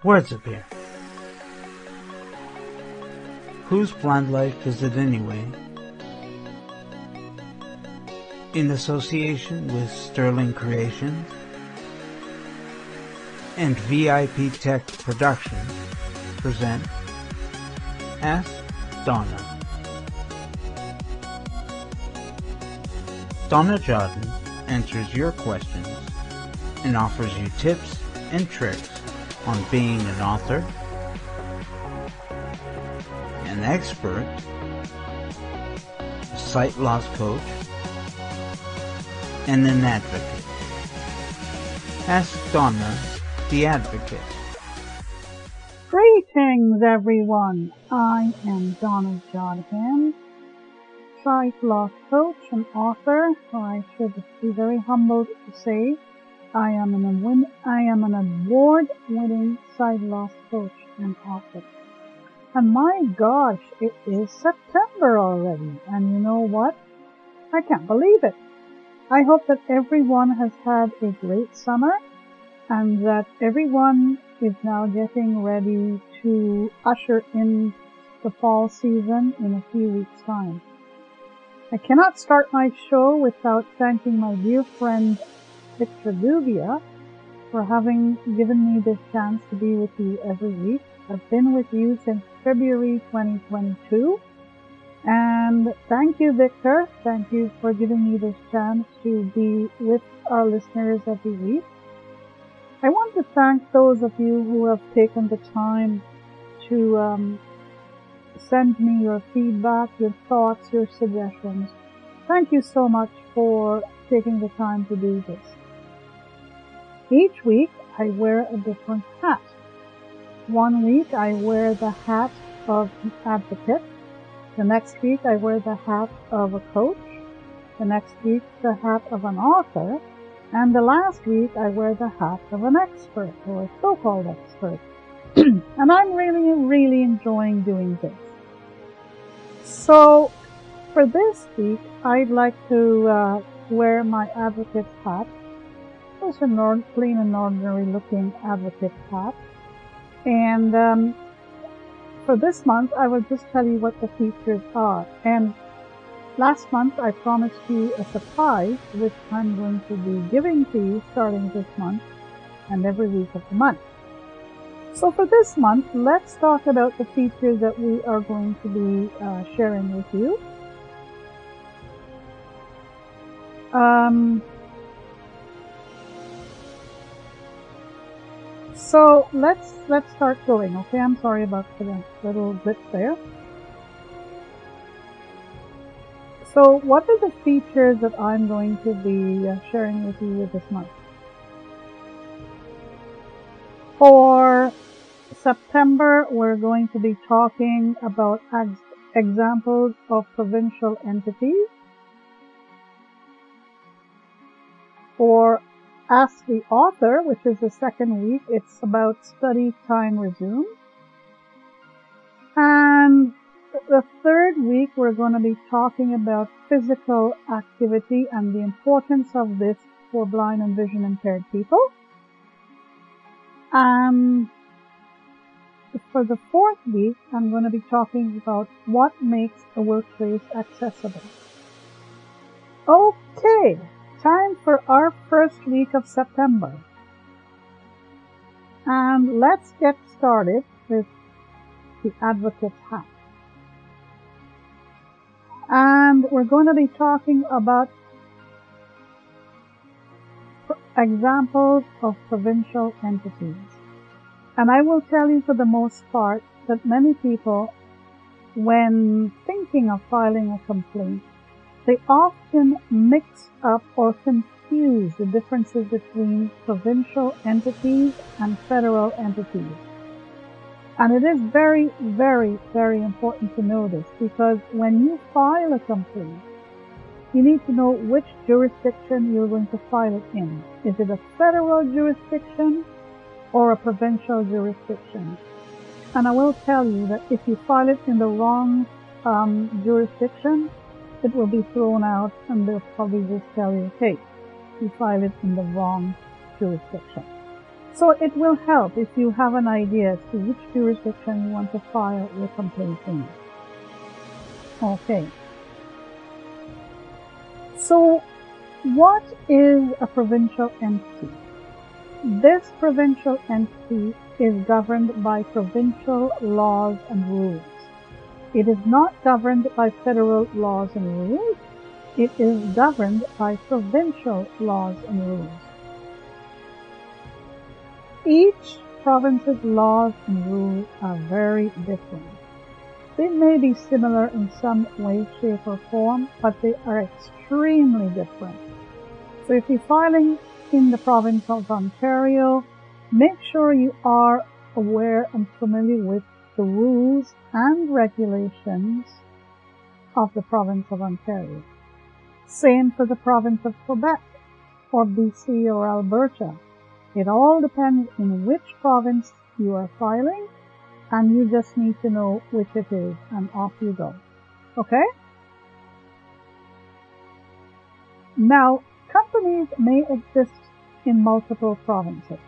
Words appear. Whose plant life is it anyway? In association with Sterling Creations and VIP Tech Productions present Ask Donna. Donna Jodhan answers your questions and offers you tips and tricks on being an author, an expert, a sight loss coach, and an advocate. Ask Donna, the advocate. Greetings, everyone. I am Donna Jodhan, sight loss coach and author. I should be very humbled to say I am an award-winning sight loss coach and author. And my gosh, it is September already. And you know what? I can't believe it. I hope that everyone has had a great summer and that everyone is now getting ready to usher in the fall season in a few weeks' time. I cannot start my show without thanking my dear friend Victor for having given me this chance to be with you every week. I've been with you since February 2022. And thank you, Victor. Thank you for giving me this chance to be with our listeners every week. I want to thank those of you who have taken the time to send me your feedback, your thoughts, your suggestions. Thank you so much for taking the time to do this. Each week, I wear a different hat. One week, I wear the hat of an advocate. The next week, I wear the hat of a coach. The next week, the hat of an author. And the last week, I wear the hat of an expert, or a so-called expert. And I'm really enjoying doing this. So, for this week, I'd like to wear my advocate hat. It's a plain and ordinary looking advocate hat. And for this month, I will just tell you what the features are. And last month, I promised you a surprise, which I'm going to be giving to you starting this month and every week of the month. So for this month, let's talk about the features that we are going to be sharing with you. So let's start going, okay? I'm sorry about the little glitch there. So what are the features that I'm going to be sharing with you this month? For September, we're going to be talking about examples of provincial entities. For Ask the Author, which is the second week, it's about study time resumed. And the third week, we're going to be talking about physical activity and the importance of this for blind and vision impaired people. And for the fourth week, I'm going to be talking about what makes a workplace accessible. Okay, time for our first week of September. And let's get started with the advocate's hat. And we're going to be talking about examples of provincial entities. And I will tell you for the most part that many people, when thinking of filing a complaint, they often mix up or confuse the differences between provincial entities and federal entities. And it is very important to know this, because when you file a complaint, you need to know which jurisdiction you're going to file it in. Is it a federal jurisdiction or a provincial jurisdiction? And I will tell you that if you file it in the wrong jurisdiction, it will be thrown out and they'll probably just tell you, hey, you filed it in the wrong jurisdiction. So it will help if you have an idea as to which jurisdiction you want to file your complaint in. Okay. So what is a provincial entity? This provincial entity is governed by provincial laws and rules. It is not governed by federal laws and rules. It is governed by provincial laws and rules. Each province's laws and rules are very different. They may be similar in some way, shape, or form, but they are extremely different. So if you're filing in the province of Ontario, make sure you are aware and familiar with the rules and regulations of the province of Ontario. Same for the province of Quebec or BC or Alberta. It all depends in which province you are filing, and you just need to know which it is, and off you go. Okay? Now, companies may exist in multiple provinces,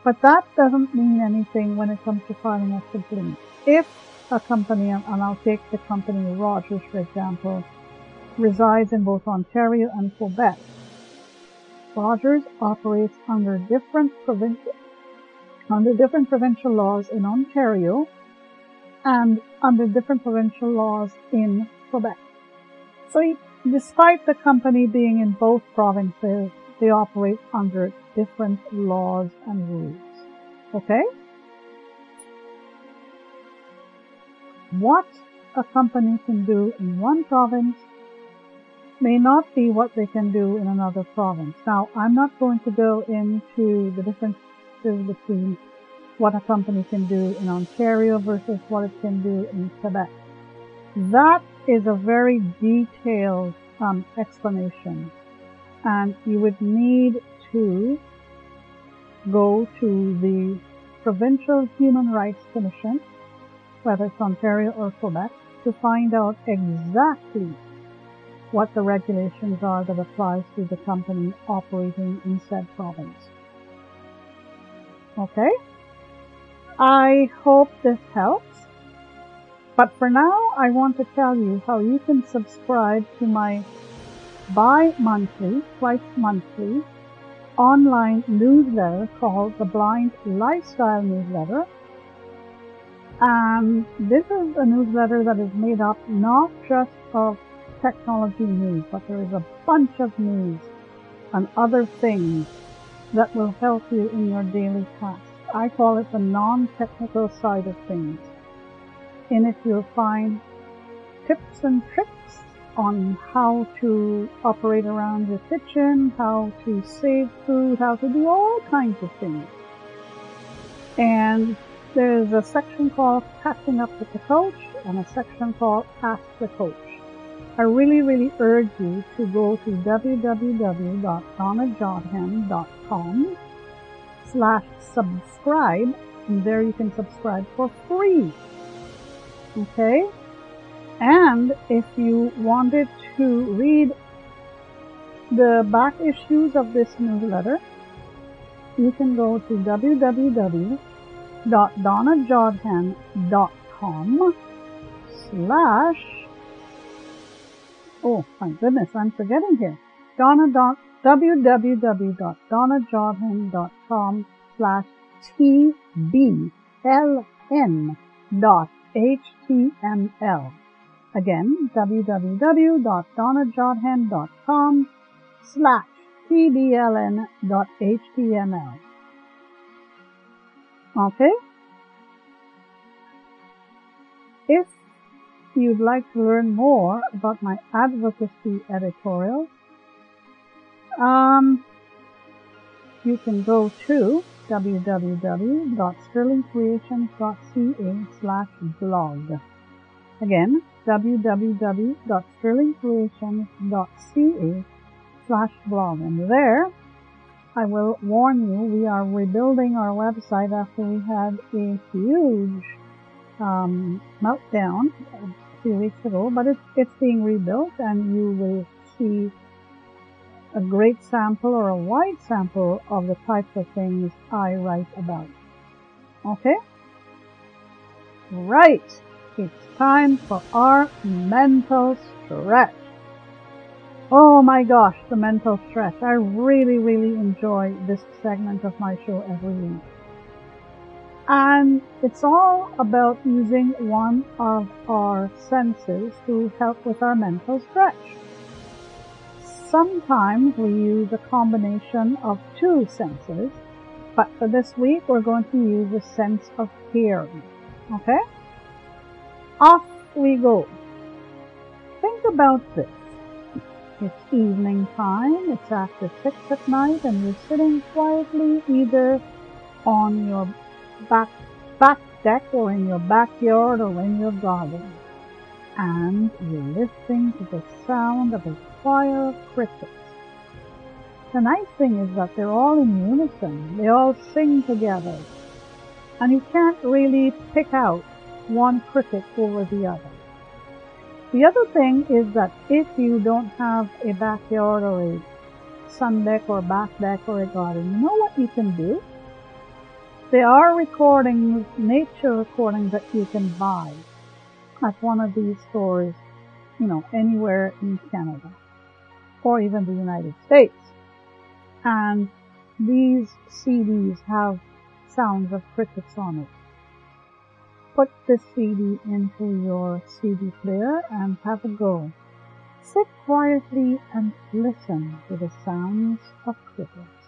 but that doesn't mean anything when it comes to filing a complaint. If a company, and I'll take the company Rogers for example, resides in both Ontario and Quebec, Rogers operates under different provincial laws in Ontario and under different provincial laws in Quebec. So despite the company being in both provinces, they operate under different laws and rules. Okay? What a company can do in one province may not be what they can do in another province. Now, I'm not going to go into the differences between what a company can do in Ontario versus what it can do in Quebec. That is a very detailed explanation, and you would need to go to the Provincial Human Rights Commission, whether it's Ontario or Quebec, to find out exactly what the regulations are that applies to the company operating in said province. Okay? I hope this helps. But for now, I want to tell you how you can subscribe to my bi-monthly, twice monthly, online newsletter called the Blind Lifestyle Newsletter. And this is a newsletter that is made up not just of technology news, but there is a bunch of news and other things that will help you in your daily tasks. I call it the non-technical side of things. In it you'll find tips and tricks on how to operate around your kitchen, how to save food, how to do all kinds of things. And there's a section called Catching Up with the Coach and a section called Ask the Coach. I really urge you to go to www.donnajodhan.com/subscribe, and there you can subscribe for free. Okay? And if you wanted to read the back issues of this newsletter, you can go to www.donnajodhan.com/ oh my goodness, I'm forgetting here. www.donnajodhan.com/tbln.html. Again, www.donnajodhan.com/tbln.html. Okay? If you'd like to learn more about my advocacy editorials, you can go to www.sterlingcreations.ca/blog. Again, www.sterlingcreations.ca/blog. And there, I will warn you, we are rebuilding our website after we had a huge meltdown a few weeks ago, but it's being rebuilt, and you will see a great sample or a wide sample of the types of things I write about. Okay? Right. It's time for our mental stretch. Oh my gosh, the mental stretch. I really enjoy this segment of my show every week. And it's all about using one of our senses to help with our mental stretch. Sometimes we use a combination of two senses, but for this week we're going to use the sense of hearing. Okay? Off we go. Think about this. It's evening time, it's after 6 at night, and you're sitting quietly either on your back deck or in your backyard or in your garden. And you're listening to the sound of a choir of crickets. The nice thing is that they're all in unison. They all sing together. And you can't really pick out one cricket over the other. The other thing is that if you don't have a backyard or a sun deck or back deck or a garden, you know what you can do? There are recordings, nature recordings that you can buy at one of these stores, anywhere in Canada or even the United States. And these CDs have sounds of crickets on it. Put this CD into your CD player and have a go. Sit quietly and listen to the sounds of crickets.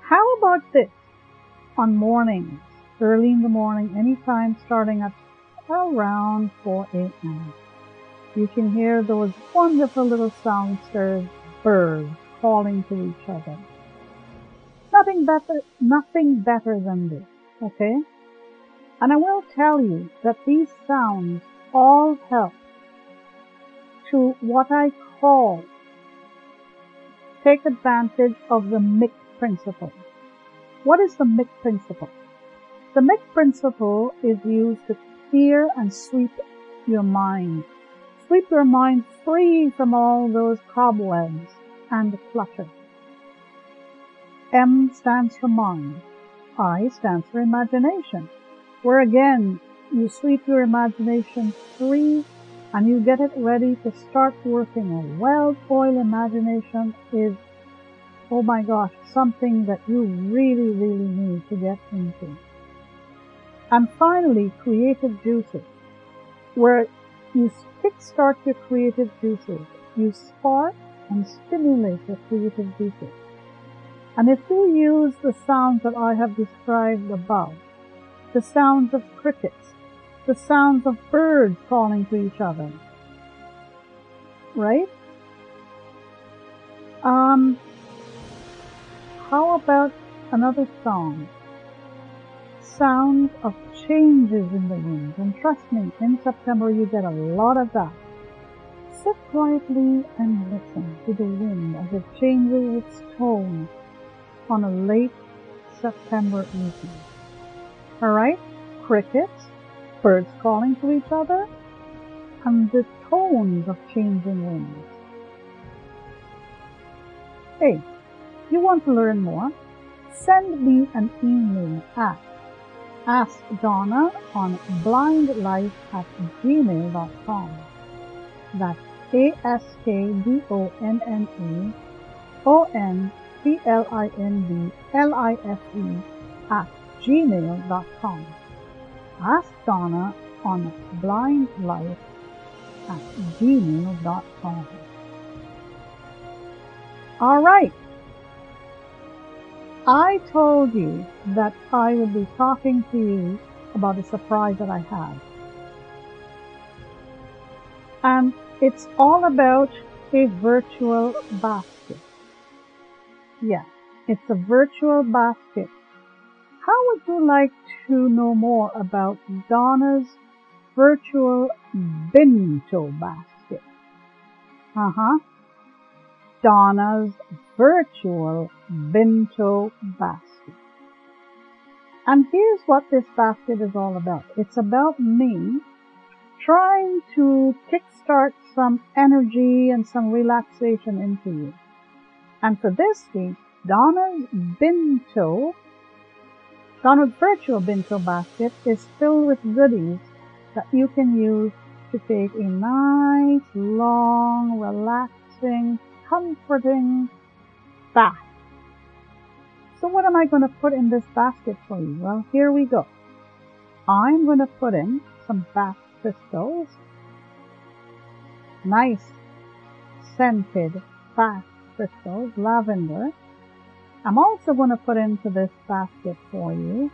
How about this? On mornings, early in the morning, anytime starting at around 4 a.m. You can hear those wonderful little soundsters, birds calling to each other. Nothing better than this, okay? And I will tell you that these sounds all help to what I call take advantage of the mix principle. What is the mix principle? The mix principle is used to clear and sweep your mind. Sweep your mind free from all those cobwebs and clutter. M stands for mind. I stands for imagination, where again, you sweep your imagination free and you get it ready to start working. A well-oiled imagination is, oh my gosh, something that you really need to get into. And finally, creative juices, where you kickstart your creative juices. You spark and stimulate your creative juices. And if you use the sounds that I have described above, the sounds of crickets, the sounds of birds calling to each other, right? How about another song? Sounds of changes in the wind. And trust me, in September you get a lot of that. Sit quietly and listen to the wind as it changes its tone on a late September evening. Alright? Crickets, birds calling to each other, and the tones of changing winds. Hey, you want to learn more? Send me an email at askdonna on blindlife@gmail.com. That's askdonnonplife@gmail.com. Ask Donna on blindlife@gmail.com. All right. I told you that I would be talking to you about a surprise that I had. And it's all about a virtual basket. Yeah, it's a virtual basket. How would you like to know more about Donna's virtual Binto basket? Donna's virtual Binto basket. And here's what this basket is all about. It's about me trying to kickstart some energy and some relaxation into you. And for this week, Donna's virtual Binto basket is filled with goodies that you can use to take a nice, long, relaxing, comforting bath. So what am I going to put in this basket for you? Well, here we go. I'm going to put in some bath crystals, nice scented bath crystals, lavender. I'm also going to put into this basket for you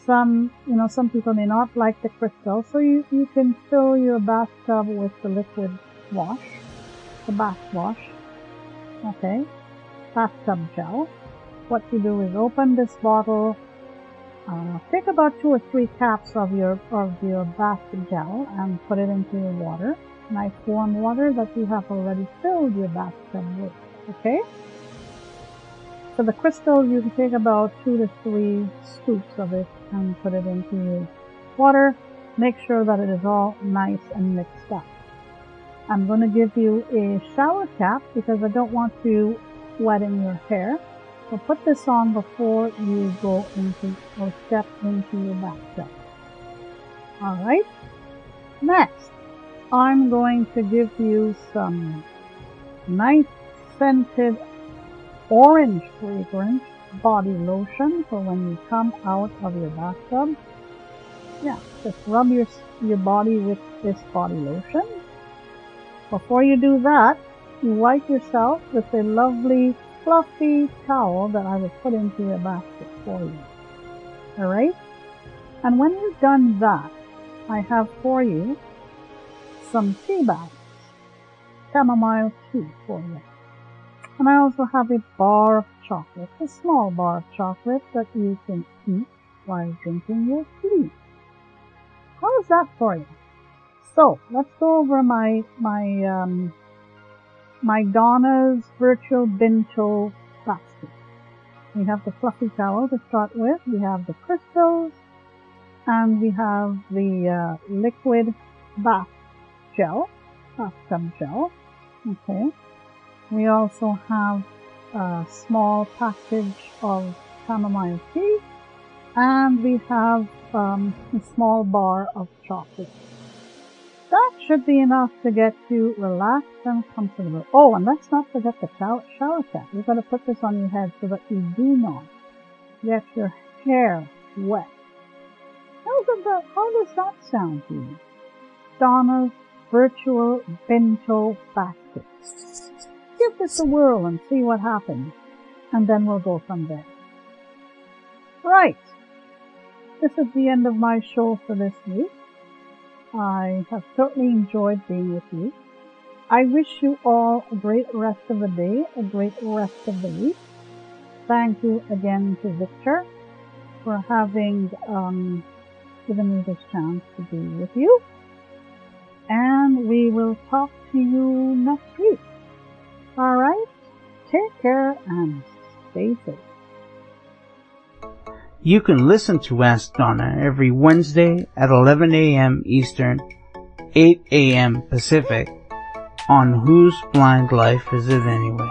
some people may not like the crystal, so you can fill your bathtub with the liquid wash, the bath wash, okay, bathtub gel. What you do is open this bottle, take about 2 or 3 caps of your bath gel and put it into your water, nice warm water that you have already filled your bathtub with, okay? So the crystals, you can take about 2 to 3 scoops of it and put it into your water. Make sure that it is all nice and mixed up. I'm going to give you a shower cap because I don't want you wetting your hair. So put this on before you go into or step into your bathtub. Alright. Next, I'm going to give you some nice scented orange fragrance body lotion for when you come out of your bathtub. Yeah, just rub your body with this body lotion. Before you do that, you wipe yourself with a lovely fluffy towel that I will put into your basket for you. Alright? And when you've done that, I have for you some tea bags, chamomile tea for you. And I also have a bar of chocolate, a small bar of chocolate that you can eat while drinking your tea. How is that for you? So, let's go over my Donna's virtual Binto basket. We have the fluffy towel to start with, we have the crystals, and we have the liquid bath gel, bathtub gel, okay. We also have a small package of chamomile tea, and we have a small bar of chocolate. That should be enough to get you relaxed and comfortable. Oh, and let's not forget the shower cap. You've got to put this on your head so that you do not get your hair wet. How does that sound to you? Donna's virtual Binto basket. Give this a whirl and see what happens, and then we'll go from there. Right. This is the end of my show for this week. I have certainly enjoyed being with you. I wish you all a great rest of the day, a great rest of the week. Thank you again to Victor for having given me this chance to be with you. And we will talk to you next week. Alright, take care and stay safe. You can listen to Ask Donna every Wednesday at 11 a.m. Eastern, 8 a.m. Pacific on Whose Blind Life Is It Anyway?